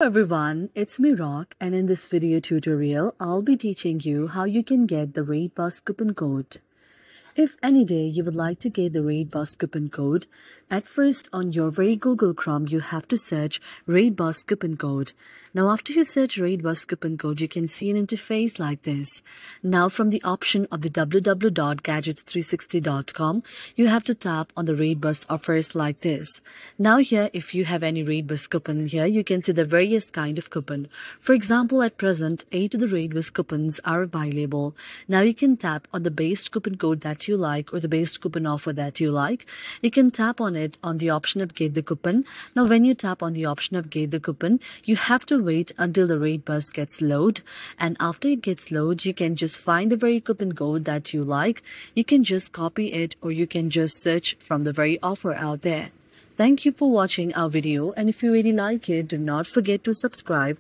Hello everyone, it's me Rock, and in this video tutorial, I'll be teaching you how you can get the Raid Bus coupon code. If any day you would like to get the Raid Bus coupon code, at first on your very Google Chrome you have to search Raid Bus coupon code. Now after you search Raid Bus coupon code, you can see an interface like this. Now from the option of the www.gadgets360.com, you have to tap on the Raid Bus offers like this. Now here, if you have any Raid Bus coupon here, you can see the various kind of coupon. For example, at present 8 of the Raid Bus coupons are available. Now you can tap on the based coupon code that you like or the based coupon offer that you like. You can tap on it on the option of get the coupon. Now when you tap on the option of get the coupon, you have to wait until the Raid Bus gets load, and after it gets load, you can just find the very coupon code that you like. You can just copy it or you can just search from the very offer out there. Thank you for watching our video, and if you really like it, do not forget to subscribe.